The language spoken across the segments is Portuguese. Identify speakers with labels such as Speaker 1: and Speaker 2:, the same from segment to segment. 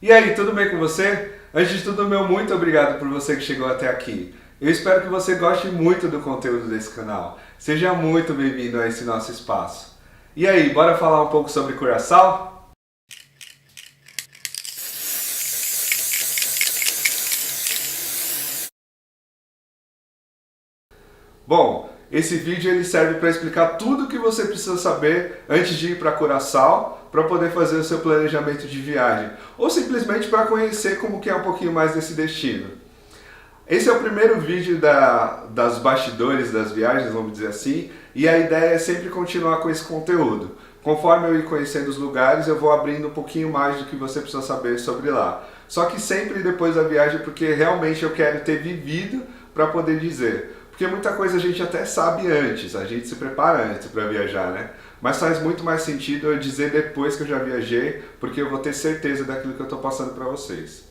Speaker 1: E aí, tudo bem com você? Antes de tudo, meu muito obrigado por você que chegou até aqui. Eu espero que você goste muito do conteúdo desse canal. Seja muito bem-vindo a esse nosso espaço. E aí, bora falar um pouco sobre Curaçao? Bom, esse vídeo ele serve para explicar tudo o que você precisa saber antes de ir para Curaçao, para poder fazer o seu planejamento de viagem, ou simplesmente para conhecer como que é um pouquinho mais desse destino. Esse é o primeiro vídeo das bastidores das viagens, vamos dizer assim, e a ideia é sempre continuar com esse conteúdo. Conforme eu ir conhecendo os lugares, eu vou abrindo um pouquinho mais do que você precisa saber sobre lá. Só que sempre depois da viagem, porque realmente eu quero ter vivido para poder dizer. Porque muita coisa a gente até sabe antes, a gente se prepara antes para viajar, né? Mas faz muito mais sentido eu dizer depois que eu já viajei, porque eu vou ter certeza daquilo que eu estou passando para vocês.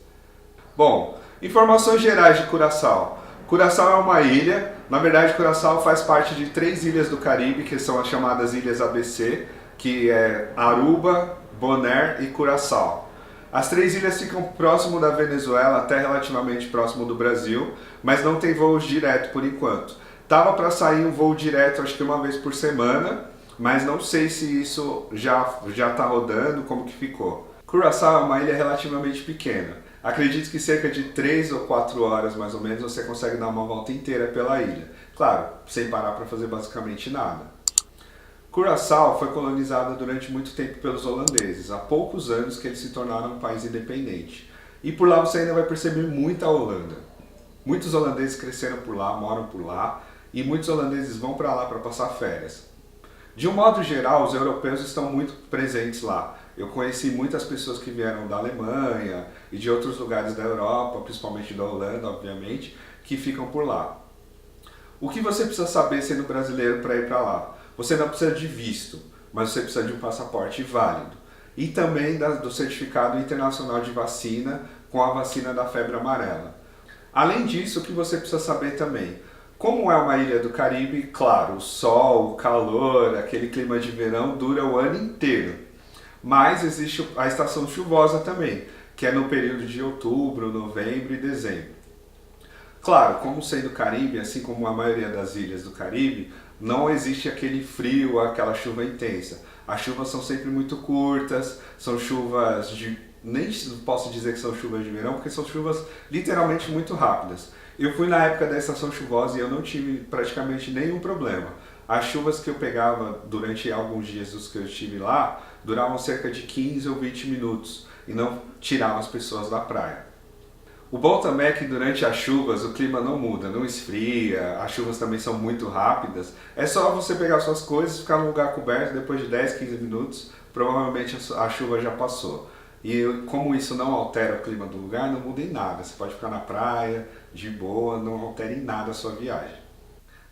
Speaker 1: Bom, informações gerais de Curaçao. Curaçao é uma ilha, na verdade Curaçao faz parte de 3 ilhas do Caribe, que são as chamadas Ilhas ABC, que é Aruba, Bonaire e Curaçao. As 3 ilhas ficam próximo da Venezuela, até relativamente próximo do Brasil, mas não tem voos direto por enquanto. Tava para sair um voo direto, acho que uma vez por semana, mas não sei se isso já está rodando, como que ficou. Curaçao é uma ilha relativamente pequena. Acredito que cerca de 3 ou 4 horas, mais ou menos, você consegue dar uma volta inteira pela ilha. Claro, sem parar para fazer basicamente nada. Curaçao foi colonizada durante muito tempo pelos holandeses, há poucos anos que eles se tornaram um país independente. E por lá você ainda vai perceber muita Holanda. Muitos holandeses cresceram por lá, moram por lá, e muitos holandeses vão para lá para passar férias. De um modo geral, os europeus estão muito presentes lá. Eu conheci muitas pessoas que vieram da Alemanha e de outros lugares da Europa, principalmente da Holanda, obviamente, que ficam por lá. O que você precisa saber sendo brasileiro para ir para lá? Você não precisa de visto, mas você precisa de um passaporte válido. E também do certificado internacional de vacina com a vacina da febre amarela. Além disso, o que você precisa saber também? Como é uma ilha do Caribe, claro, o sol, o calor, aquele clima de verão dura o ano inteiro. Mas existe a estação chuvosa também, que é no período de outubro, novembro e dezembro. Claro, como sendo Caribe, assim como a maioria das ilhas do Caribe, não existe aquele frio, aquela chuva intensa. As chuvas são sempre muito curtas, são chuvas de... nem posso dizer que são chuvas de verão, porque são chuvas literalmente muito rápidas. Eu fui na época da estação chuvosa e eu não tive praticamente nenhum problema. As chuvas que eu pegava durante alguns dias dos que eu estive lá duravam cerca de 15 ou 20 minutos e não tiravam as pessoas da praia. O bom também é que durante as chuvas o clima não muda, não esfria, as chuvas também são muito rápidas. É só você pegar suas coisas, ficar num lugar coberto, depois de 10, 15 minutos, provavelmente a chuva já passou. E como isso não altera o clima do lugar, não muda em nada. Você pode ficar na praia, de boa, não altera em nada a sua viagem.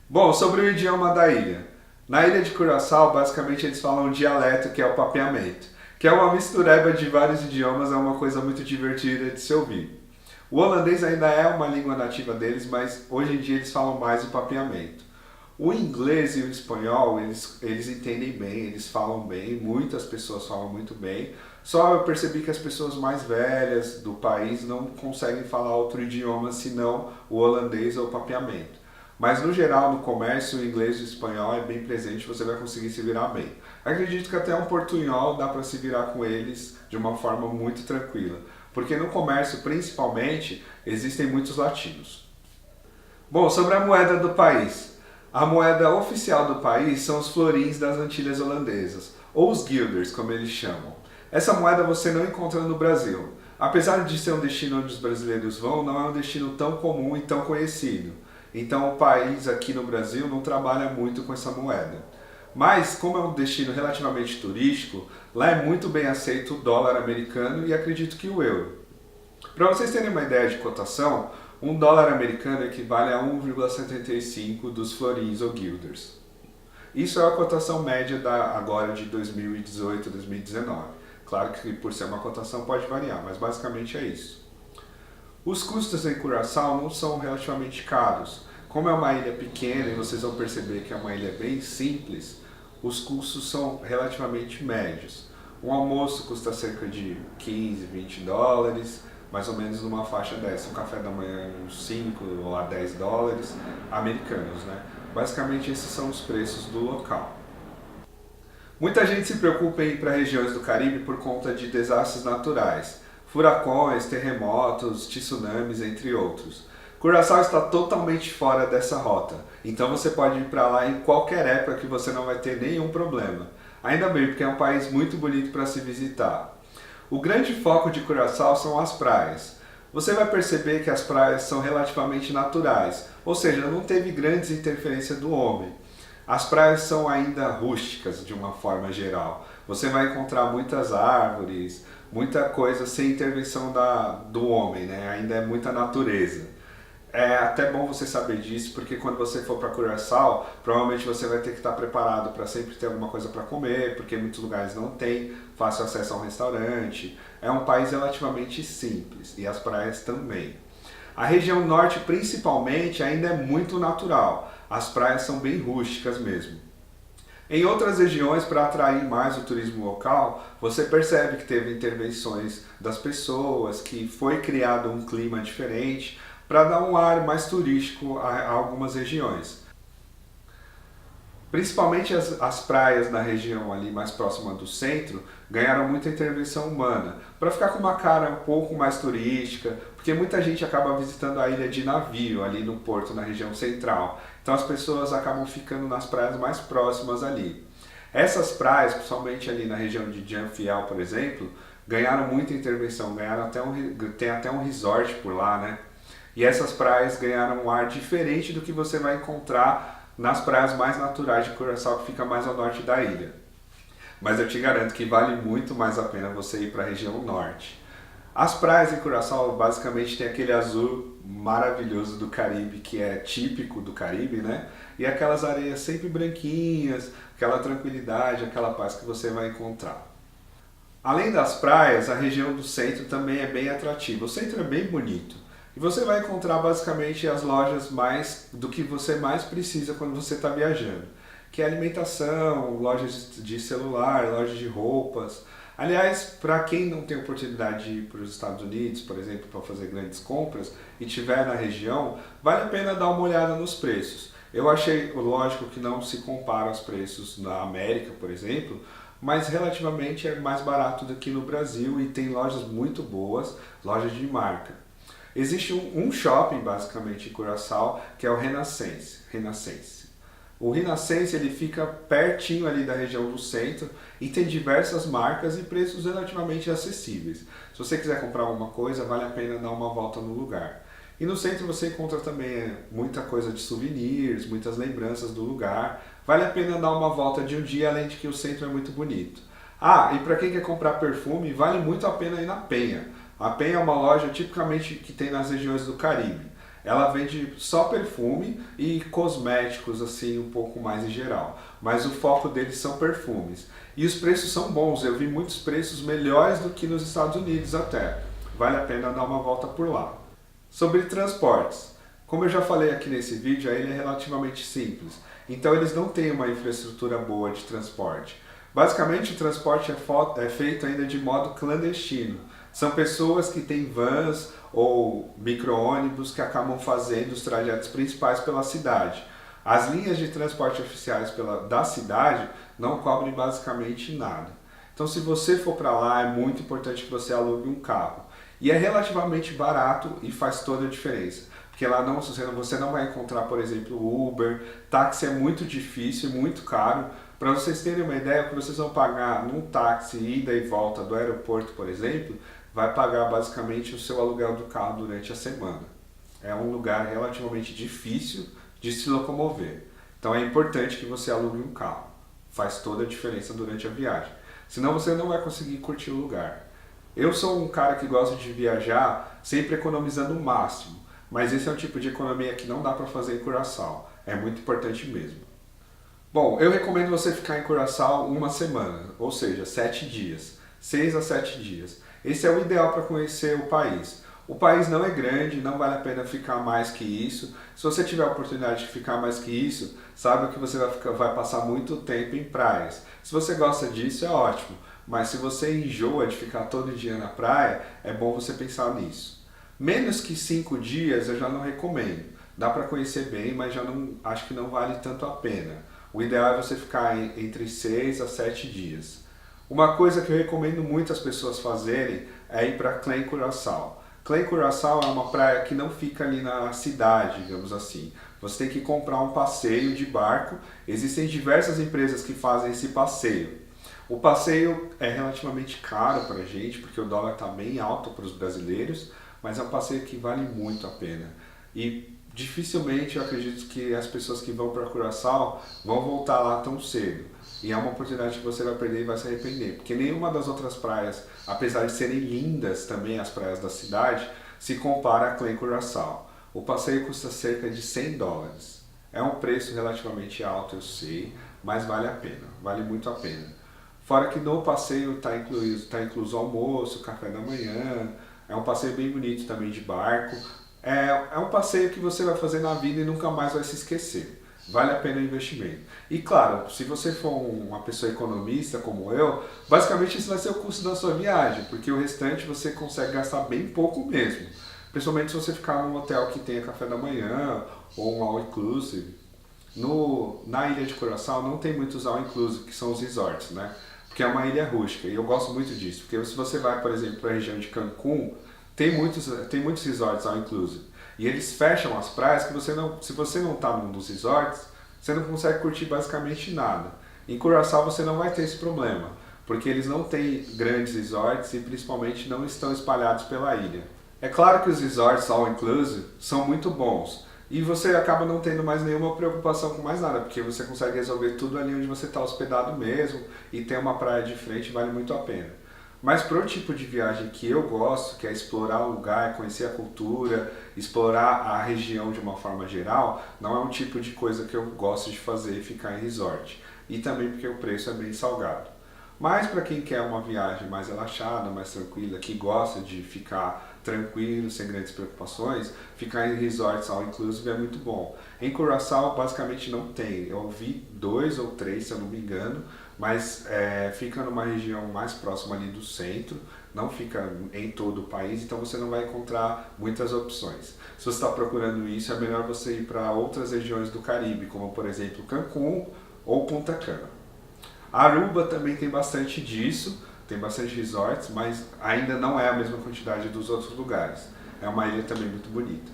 Speaker 1: Bom, sobre o idioma da ilha. Na ilha de Curaçao, basicamente eles falam um dialeto que é o papiamento, que é uma mistureba de vários idiomas, é uma coisa muito divertida de se ouvir. O holandês ainda é uma língua nativa deles, mas hoje em dia eles falam mais o papiamento. O inglês e o espanhol, eles entendem bem, eles falam bem, muitas pessoas falam muito bem, só eu percebi que as pessoas mais velhas do país não conseguem falar outro idioma senão o holandês ou o papiamento. Mas no geral, no comércio, o inglês e o espanhol é bem presente, você vai conseguir se virar bem. Acredito que até um portunhol dá para se virar com eles de uma forma muito tranquila, porque no comércio, principalmente, existem muitos latinos. Bom, sobre a moeda do país. A moeda oficial do país são os florins das Antilhas Holandesas, ou os guilders, como eles chamam. Essa moeda você não encontra no Brasil. Apesar de ser um destino onde os brasileiros vão, não é um destino tão comum e tão conhecido. Então o país aqui no Brasil não trabalha muito com essa moeda. Mas, como é um destino relativamente turístico, lá é muito bem aceito o dólar americano e acredito que o euro. Para vocês terem uma ideia de cotação, um dólar americano equivale a 1,75 dos florins ou guilders. Isso é a cotação média agora de 2018, 2019. Claro que por ser uma cotação pode variar, mas basicamente é isso. Os custos em Curaçao não são relativamente caros. Como é uma ilha pequena e vocês vão perceber que é uma ilha bem simples, os custos são relativamente médios. Um almoço custa cerca de 15, 20 dólares, mais ou menos numa faixa dessa. Um café da manhã uns 5 ou a 10 dólares americanos, né? Basicamente esses são os preços do local. Muita gente se preocupa em ir para regiões do Caribe por conta de desastres naturais, furacões, terremotos, tsunamis, entre outros. Curaçao está totalmente fora dessa rota, então você pode ir para lá em qualquer época que você não vai ter nenhum problema. Ainda bem, porque é um país muito bonito para se visitar. O grande foco de Curaçao são as praias. Você vai perceber que as praias são relativamente naturais, ou seja, não teve grandes interferências do homem. As praias são ainda rústicas de uma forma geral. Você vai encontrar muitas árvores, muita coisa sem intervenção do homem, né? Ainda é muita natureza. É até bom você saber disso, porque quando você for para Curaçao, provavelmente você vai ter que estar preparado para sempre ter alguma coisa para comer, porque muitos lugares não tem fácil acesso a um restaurante. É um país relativamente simples, e as praias também. A região norte, principalmente, ainda é muito natural. As praias são bem rústicas mesmo. Em outras regiões, para atrair mais o turismo local, você percebe que teve intervenções das pessoas, que foi criado um clima diferente, para dar um ar mais turístico a algumas regiões. Principalmente as praias na região ali mais próxima do centro ganharam muita intervenção humana, para ficar com uma cara um pouco mais turística, porque muita gente acaba visitando a ilha de navio ali no porto, na região central. Então as pessoas acabam ficando nas praias mais próximas ali. Essas praias, principalmente ali na região de Jean-Fiel, por exemplo, ganharam muita intervenção, tem até um resort por lá, né? E essas praias ganharam um ar diferente do que você vai encontrar nas praias mais naturais de Curaçao, que fica mais ao norte da ilha. Mas eu te garanto que vale muito mais a pena você ir para a região norte. As praias em Curaçao basicamente tem aquele azul maravilhoso do Caribe, que é típico do Caribe, né? E aquelas areias sempre branquinhas, aquela tranquilidade, aquela paz que você vai encontrar. Além das praias, a região do centro também é bem atrativa. O centro é bem bonito. E você vai encontrar basicamente as lojas mais do que você mais precisa quando você está viajando, que é alimentação, lojas de celular, lojas de roupas. Aliás, para quem não tem oportunidade de ir para os Estados Unidos, por exemplo, para fazer grandes compras e estiver na região, vale a pena dar uma olhada nos preços. Eu achei, lógico, que não se compara aos preços na América, por exemplo, mas relativamente é mais barato do que no Brasil e tem lojas muito boas, lojas de marca. Existe um shopping, basicamente, em Curaçao, que é o Renascense. O Renascense ele fica pertinho ali da região do centro e tem diversas marcas e preços relativamente acessíveis. Se você quiser comprar alguma coisa, vale a pena dar uma volta no lugar. E no centro você encontra também muita coisa de souvenirs, muitas lembranças do lugar. Vale a pena dar uma volta de um dia, além de que o centro é muito bonito. Ah, e para quem quer comprar perfume, vale muito a pena ir na Penha. A Penha é uma loja tipicamente que tem nas regiões do Caribe. Ela vende só perfume e cosméticos, assim, um pouco mais em geral. Mas o foco deles são perfumes. E os preços são bons, eu vi muitos preços melhores do que nos Estados Unidos até. Vale a pena dar uma volta por lá. Sobre transportes. Como eu já falei aqui nesse vídeo, a ilha é relativamente simples. Então eles não têm uma infraestrutura boa de transporte. Basicamente o transporte é feito ainda de modo clandestino. São pessoas que têm vans ou micro-ônibus que acabam fazendo os trajetos principais pela cidade. As linhas de transporte oficiais da cidade não cobrem basicamente nada. Então se você for para lá, é muito importante que você alugue um carro. E é relativamente barato e faz toda a diferença. Porque lá você não vai encontrar, por exemplo, Uber, táxi é muito difícil, muito caro. Para vocês terem uma ideia, o que vocês vão pagar num táxi ida e volta do aeroporto, por exemplo, vai pagar basicamente o seu aluguel do carro durante a semana. É um lugar relativamente difícil de se locomover. Então é importante que você alugue um carro. Faz toda a diferença durante a viagem. Senão você não vai conseguir curtir o lugar. Eu sou um cara que gosta de viajar sempre economizando o máximo. Mas esse é um tipo de economia que não dá para fazer em Curaçao. É muito importante mesmo. Bom, eu recomendo você ficar em Curaçao uma semana, ou seja, 7 dias. 6 a 7 dias. Esse é o ideal para conhecer o país. O país não é grande, não vale a pena ficar mais que isso. Se você tiver a oportunidade de ficar mais que isso, saiba que você vai passar muito tempo em praias. Se você gosta disso, é ótimo. mas se você enjoa de ficar todo dia na praia, é bom você pensar nisso. Menos que 5 dias eu já não recomendo. Dá para conhecer bem, mas já não acho que não vale tanto a pena. O ideal é você ficar entre 6 a 7 dias. Uma coisa que eu recomendo muito as pessoas fazerem é ir para Clen Curaçao. Clen Curaçao é uma praia que não fica ali na cidade, digamos assim. Você tem que comprar um passeio de barco. Existem diversas empresas que fazem esse passeio. O passeio é relativamente caro para a gente, porque o dólar está bem alto para os brasileiros, mas é um passeio que vale muito a pena. E dificilmente eu acredito que as pessoas que vão para Curaçao vão voltar lá tão cedo. E é uma oportunidade que você vai perder e vai se arrepender, porque nenhuma das outras praias, apesar de serem lindas também as praias da cidade, se compara a Clen Curaçao. O passeio custa cerca de $100. É um preço relativamente alto, eu sei, mas vale a pena, vale muito a pena. Fora que no passeio tá incluso almoço, café da manhã, é um passeio bem bonito também de barco. É um passeio que você vai fazer na vida e nunca mais vai se esquecer. Vale a pena o investimento. E claro, se você for uma pessoa economista como eu, basicamente esse vai ser o custo da sua viagem, porque o restante você consegue gastar bem pouco mesmo. Principalmente se você ficar num hotel que tenha café da manhã ou um all-inclusive. Na ilha de Curaçao não tem muitos all-inclusive, que são os resorts, né? Porque é uma ilha rústica e eu gosto muito disso. Porque se você vai, por exemplo, para a região de Cancún, tem muitos resorts all-inclusive. E eles fecham as praias que se você não está num dos resorts, você não consegue curtir basicamente nada. Em Curaçao você não vai ter esse problema, porque eles não têm grandes resorts e principalmente não estão espalhados pela ilha. É claro que os resorts all-inclusive são muito bons e você acaba não tendo mais nenhuma preocupação com mais nada, porque você consegue resolver tudo ali onde você está hospedado mesmo e tem uma praia de frente, vale muito a pena. Mas para o tipo de viagem que eu gosto, que é explorar o lugar, conhecer a cultura, explorar a região de uma forma geral, não é um tipo de coisa que eu gosto de fazer e ficar em resort. E também porque o preço é bem salgado. Mas para quem quer uma viagem mais relaxada, mais tranquila, que gosta de ficar tranquilo, sem grandes preocupações, ficar em resorts all inclusive é muito bom. Em Curaçao basicamente não tem, eu vi 2 ou 3 se eu não me engano, mas fica numa região mais próxima ali do centro, não fica em todo o país, então você não vai encontrar muitas opções. Se você está procurando isso, é melhor você ir para outras regiões do Caribe, como por exemplo Cancún ou Punta Cana. Aruba também tem bastante disso, tem bastante resorts, mas ainda não é a mesma quantidade dos outros lugares. É uma ilha também muito bonita.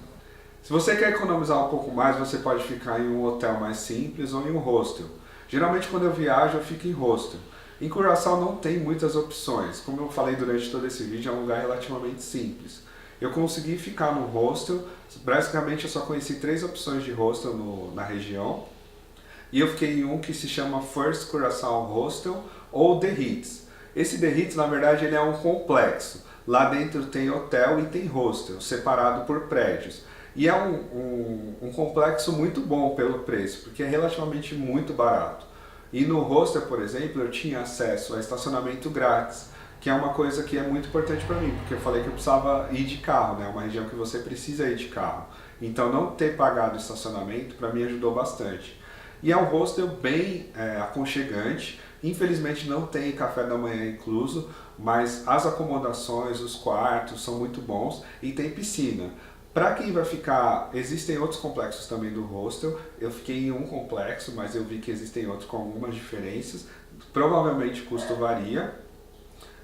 Speaker 1: Se você quer economizar um pouco mais, você pode ficar em um hotel mais simples ou em um hostel. Geralmente quando eu viajo eu fico em hostel. Em Curaçao não tem muitas opções. Como eu falei durante todo esse vídeo, é um lugar relativamente simples. Eu consegui ficar no hostel, basicamente eu só conheci 3 opções de hostel na região. E eu fiquei em um que se chama First Curaçao Hostel ou The Hits. Esse The Hits, na verdade, ele é um complexo. Lá dentro tem hotel e tem hostel, separado por prédios. E é um complexo muito bom pelo preço, porque é relativamente muito barato. E no hostel, por exemplo, eu tinha acesso a estacionamento grátis, que é uma coisa que é muito importante para mim, porque eu falei que eu precisava ir de carro, né? É uma região que você precisa ir de carro. Então não ter pagado estacionamento para mim ajudou bastante. E é um hostel bem aconchegante. Infelizmente não tem café da manhã incluso, mas as acomodações, os quartos são muito bons e tem piscina. Para quem vai ficar, existem outros complexos também do hostel. Eu fiquei em um complexo, mas eu vi que existem outros com algumas diferenças. Provavelmente o custo varia.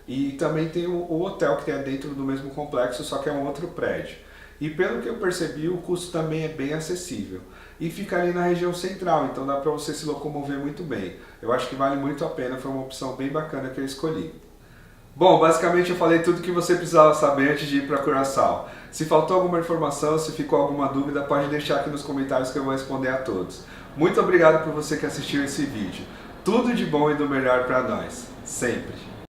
Speaker 1: E também tem o hotel que é dentro do mesmo complexo, só que é um outro prédio. E pelo que eu percebi, o custo também é bem acessível. E fica ali na região central, então dá para você se locomover muito bem. Eu acho que vale muito a pena, foi uma opção bem bacana que eu escolhi. Bom, basicamente eu falei tudo que você precisava saber antes de ir para Curaçao. Se faltou alguma informação, se ficou alguma dúvida, pode deixar aqui nos comentários que eu vou responder a todos. Muito obrigado por você que assistiu esse vídeo. Tudo de bom e do melhor para nós, sempre!